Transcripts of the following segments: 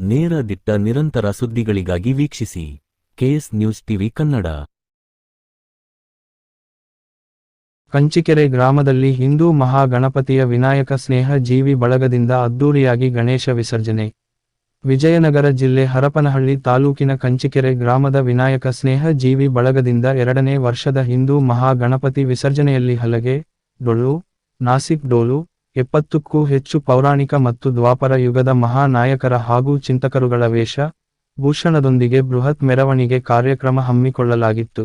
ನೇರ ದಿಟ್ಟ ನಿರಂತರ ಸುದ್ದಿಗಳಿಗಾಗಿ ವೀಕ್ಷಿಸಿ KS news TV Kannada. Kanchikere ಗ್ರಾಮದಲ್ಲಿ ಹಿಂದೂ ಮಹಾಗಣಪತಿಯ ವಿನಾಯಕ ಸ್ನೇಹ ಜೀವಿ ಬಳಗದಿಂದ ಅದ್ದೂರಿಯಾಗಿ ಗಣೇಶ ವಿಸರ್ಜನೆ. ವಿಜಯನಗರ ಜಿಲ್ಲೆ ಹರಪನಹಳ್ಳಿ ತಾಲೂಕಿನ ಕಂಚಿಕೆರೆ ಗ್ರಾಮದ ವಿನಾಯಕ ಸ್ನೇಹ ಜೀವಿ ಬಳಗದಿಂದ 2ನೇ ವರ್ಷದ ಹಿಂದೂ ಮಹಾಗಣಪತಿ ವಿಸರ್ಜನೆಯಲ್ಲಿ ಹಲಗೆ, ಡೊಳ್ಳು, ನಾಸಿಕ್ ಡೋಲು, 70ಕ್ಕೂ ಹೆಚ್ಚು ಪೌರಾಣಿಕ ಮತ್ತು ದ್ವಾಪರ ಯುಗದ ಮಹಾನಾಯಕರ ಹಾಗೂ ಚಿಂತಕರುಗಳ ವೇಷ, ಭೂಷಣದೊಂದಿಗೆ ಬೃಹತ್ ಮೆರವಣಿಗೆ ಕಾರ್ಯಕ್ರಮ ಹಮ್ಮಿಕೊಳ್ಳಲಾಗಿತ್ತು.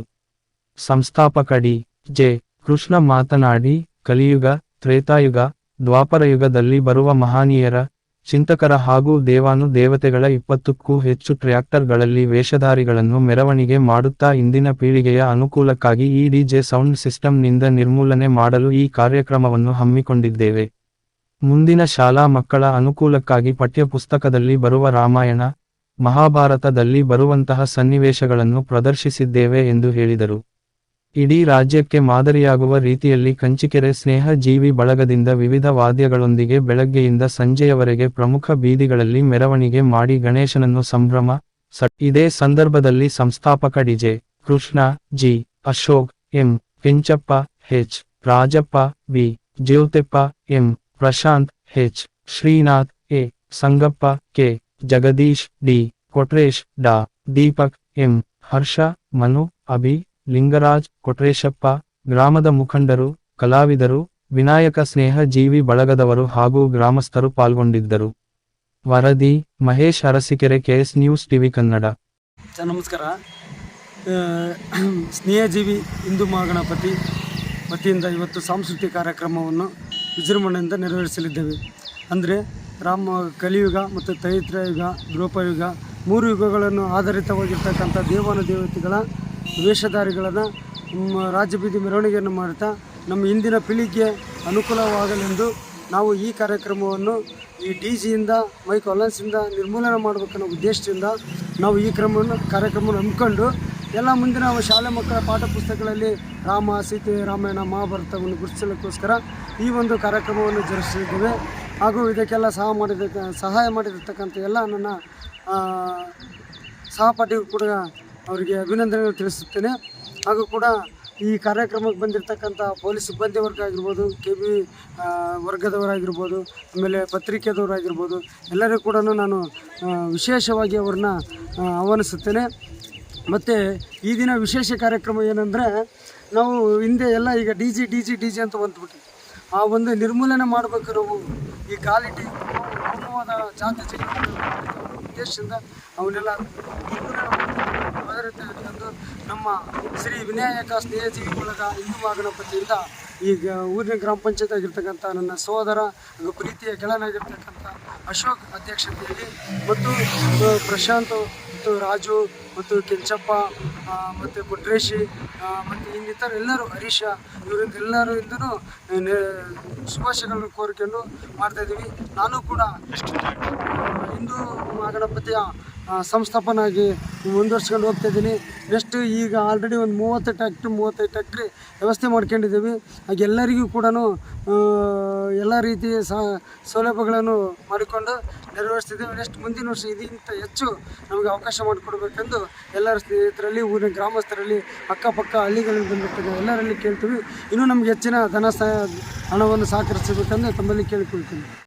ಸಂಸ್ಥಾಪಕ ಡಿ. ಜೆ. ಕೃಷ್ಣ ಮಾತನಾಡಿ, ಕಲಿಯುಗ, ತ್ರೇತಾಯುಗ, ದ್ವಾಪರಯುಗದಲ್ಲಿ ಬರುವ ಮಹಾನೀಯರ, ಚಿಂತಕರ ಹಾಗೂ ದೇವಾನುದೇವತೆಗಳ 20ಕ್ಕೂ ಹೆಚ್ಚು ಟ್ರ್ಯಾಕ್ಟರ್ಗಳಲ್ಲಿ ವೇಷಧಾರಿಗಳನ್ನು ಮೆರವಣಿಗೆ ಮಾಡುತ್ತಾ ಇಂದಿನ ಪೀಳಿಗೆಯ ಅನುಕೂಲಕ್ಕಾಗಿ ಈ ಡಿಜೆ ಸೌಂಡ್ ಸಿಸ್ಟಂನಿಂದ ನಿರ್ಮೂಲನೆ ಮಾಡಲು ಈ ಕಾರ್ಯಕ್ರಮವನ್ನು ಹಮ್ಮಿಕೊಂಡಿದ್ದೇವೆ. ಮುಂದಿನ ಶಾಲಾ ಮಕ್ಕಳ ಅನುಕೂಲಕ್ಕಾಗಿ ಪಠ್ಯ ಪುಸ್ತಕದಲ್ಲಿ ಬರುವ ರಾಮಾಯಣ, ಮಹಾಭಾರತದಲ್ಲಿ ಬರುವಂತಹ ಸನ್ನಿವೇಶಗಳನ್ನು ಪ್ರದರ್ಶಿಸಿದ್ದೇವೆ ಎಂದು ಹೇಳಿದರು. ಇಡೀ ರಾಜ್ಯಕ್ಕೆ ಮಾದರಿಯಾಗುವ ರೀತಿಯಲ್ಲಿ ಕಂಚಿಕೆರೆ ಸ್ನೇಹ ಜೀವಿ ಬಳಗದಿಂದ ವಿವಿಧ ವಾದ್ಯಗಳೊಂದಿಗೆ ಬೆಳಗ್ಗೆಯಿಂದ ಸಂಜೆಯವರೆಗೆ ಪ್ರಮುಖ ಬೀದಿಗಳಲ್ಲಿ ಮೆರವಣಿಗೆ ಮಾಡಿ ಗಣೇಶನನ್ನು ಸಂಭ್ರಮ. ಇದೇ ಸಂದರ್ಭದಲ್ಲಿ ಸಂಸ್ಥಾಪಕ DJ Krishna, G. Ashok, M. Kenchappa, H. Rajappa, V. Jyotheppa, M. Prashanth, H. Srinath, A. Sangappa, K. Jagadish, D. Kotresh, ಡಾ. ದೀಪಕ್, ಎಂ. ಹರ್ಷ, ಮನು, ಅಭಿ, ಲಿಂಗರಾಜ್, ಕೊಟ್ರೇಶಪ್ಪ, ಗ್ರಾಮದ ಮುಖಂಡರು, ಕಲಾವಿದರು, ವಿನಾಯಕ ಸ್ನೇಹ ಜೀವಿ ಬಳಗದವರು ಹಾಗೂ ಗ್ರಾಮಸ್ಥರು ಪಾಲ್ಗೊಂಡಿದ್ದರು. ವರದಿ Mahesh Arsikere, KS news TV Kannada. ನಮಸ್ಕಾರ. ಸ್ನೇಹಜೀವಿ ಹಿಂದೂ ಮಹಾಗಣಪತಿ ವತಿಯಿಂದ ಇವತ್ತು ಸಾಂಸ್ಕೃತಿಕ ಕಾರ್ಯಕ್ರಮವನ್ನು ವಿಜೃಂಭಣೆಯಿಂದ ನೆರವೇರಿಸಲಿದ್ದೇವೆ. ಅಂದರೆ ಕಲಿಯುಗ ಮತ್ತು ತ್ರೈತ್ರಯುಗ, ದ್ವಾಪರಯುಗ 3 ಯುಗಗಳನ್ನು ಆಧಾರಿತವಾಗಿರ್ತಕ್ಕಂಥ ದೇವಾನುದೇವತೆಗಳ ವೇಷಧಾರಿಗಳನ್ನು ರಾಜ್ಯ ಬೀದಿ ಮೆರವಣಿಗೆಯನ್ನು ಮಾಡುತ್ತಾ ನಮ್ಮ ಇಂದಿನ ಪೀಳಿಗೆಗೆ ಅನುಕೂಲವಾಗಲೆಂದು ನಾವು ಈ ಕಾರ್ಯಕ್ರಮವನ್ನು ಈ ಡಿಜಿಯಿಂದ ಮೈಕ್ ವೈಲೆನ್ಸಿಂದ ನಿರ್ಮೂಲನೆ ಮಾಡಬೇಕನ್ನೋ ಉದ್ದೇಶದಿಂದ ನಾವು ಈ ಕಾರ್ಯಕ್ರಮವನ್ನು ಹಮ್ಮಿಕೊಂಡು ಎಲ್ಲ ಮುಂದಿನ ಶಾಲೆ ಮಕ್ಕಳ ಪಾಠ ಪುಸ್ತಕಗಳಲ್ಲಿ ರಾಮ, ಸೀತೆ, ರಾಮಾಯಣ, ಮಹಾಭಾರತವನ್ನು ಗುರುತಿಸಲಿಕ್ಕೋಸ್ಕರ ಈ ಒಂದು ಕಾರ್ಯಕ್ರಮವನ್ನು ಜರುಗಿಸಿದ್ದೇವೆ. ಹಾಗೂ ಇದಕ್ಕೆಲ್ಲ ಸಹಾಯ ಮಾಡಿರ್ತಕ್ಕಂಥ ಎಲ್ಲ ನನ್ನ ಸಹಪಾಠಿಗೂ ಕೂಡ ಅವರಿಗೆ ಅಭಿನಂದನೆಗಳು ತಿಳಿಸುತ್ತೇನೆ. ಹಾಗೂ ಕೂಡ ಈ ಕಾರ್ಯಕ್ರಮಕ್ಕೆ ಬಂದಿರತಕ್ಕಂಥ ಪೊಲೀಸ್ ಸಿಬ್ಬಂದಿ ವರ್ಗ ಆಗಿರ್ಬೋದು, KB ವರ್ಗದವರಾಗಿರ್ಬೋದು, ಆಮೇಲೆ ಪತ್ರಿಕೆದವರಾಗಿರ್ಬೋದು, ಎಲ್ಲರಿಗೂ ಕೂಡ ನಾನು ವಿಶೇಷವಾಗಿ ಅವ್ರನ್ನ ಆಹ್ವಾನಿಸುತ್ತೇನೆ. ಮತ್ತು ಈ ದಿನ ವಿಶೇಷ ಕಾರ್ಯಕ್ರಮ ಏನಂದರೆ, ನಾವು ಹಿಂದೆ ಎಲ್ಲ ಈಗ ಡಿ ಜಿ ಅಂತ ಬಂದ್ಬಿಟ್ಟು ಆ ಒಂದು ನಿರ್ಮೂಲನೆ ಮಾಡಬೇಕು. ನಾವು ಈ ಕ್ವಾಲಿಟಿ ಉತ್ತಮವಾದ ಜಾತಿ ಉದ್ದೇಶದಿಂದ ಅವನ್ನೆಲ್ಲ ನಿರ್ಮೂಲನೆ ನಮ್ಮ ಶ್ರೀ ವಿನಾಯಕ ಸ್ನೇಹಜೀವಿ ಬಳಗ ಹಿಂದೂ ಮಹಾಗಣಪತಿಯಿಂದ ಈಗ ಊರಿನ ಗ್ರಾಮ ಪಂಚಾಯತ್ ಆಗಿರ್ತಕ್ಕಂಥ ನನ್ನ ಸಹೋದರ ಹಾಗೂ ಪ್ರೀತಿಯ ಗೆಳನಾಗಿರ್ತಕ್ಕಂಥ ಅಶೋಕ್ ಅಧ್ಯಕ್ಷತೆಯಲ್ಲಿ ಮತ್ತು ಪ್ರಶಾಂತ್ ಮತ್ತು ರಾಜು ಮತ್ತು ಕೆಂಚಪ್ಪ ಮತ್ತು ಕೊಟ್ರೇಶಿ ಮತ್ತು ಇನ್ನಿತರ ಎಲ್ಲರೂ, ಹರೀಶ, ಇವರಿಂದ ಎಲ್ಲರಿಂದನೂ ಶುಭಾಶಯಗಳನ್ನು ಕೋರಿಕೊಂಡು ಮಾಡ್ತಾಯಿದ್ದೀವಿ. ನಾನು ಕೂಡ ಹಿಂದೂ ಮಹಾಗಣಪತಿಯ ಸಂಸ್ಥಾಪನಾಗಿ ಮುಂದುವರ್ಸ್ಕೊಂಡು ಹೋಗ್ತಾಯಿದ್ದೀನಿ. ನೆಕ್ಸ್ಟ್ ಈಗ ಆಲ್ರೆಡಿ ಒಂದು 35 ಟ್ಯಾಕ್ಟ್ರಿ ವ್ಯವಸ್ಥೆ ಮಾಡ್ಕೊಂಡಿದ್ದೀವಿ. ಹಾಗೆ ಎಲ್ಲರಿಗೂ ಕೂಡ ಎಲ್ಲ ರೀತಿಯ ಸೌಲಭ್ಯಗಳನ್ನು ಮಾಡಿಕೊಂಡು ನೆರವೇರಿಸ್ತಿದ್ದೀವಿ. ನೆಕ್ಸ್ಟ್ ಮುಂದಿನ ವರ್ಷ ಇದಕ್ಕಿಂತ ಹೆಚ್ಚು ನಮಗೆ ಅವಕಾಶ ಮಾಡಿಕೊಡ್ಬೇಕೆಂದು ಎಲ್ಲರ ಸ್ನೇಹಿತರಲ್ಲಿ, ಊರಿನ ಗ್ರಾಮಸ್ಥರಲ್ಲಿ, ಅಕ್ಕಪಕ್ಕ ಹಳ್ಳಿಗಳಿಂದ ಬಂದಿರ್ತದೆ ಎಲ್ಲರಲ್ಲಿ ಕೇಳ್ತೀವಿ. ಇನ್ನೂ ನಮಗೆ ಹೆಚ್ಚಿನ ಹಣವನ್ನು ಸಹಕರಿಸಬೇಕೆಂದು ತಮ್ಮಲ್ಲಿ ಕೇಳಿಕೊಳ್ತೀನಿ.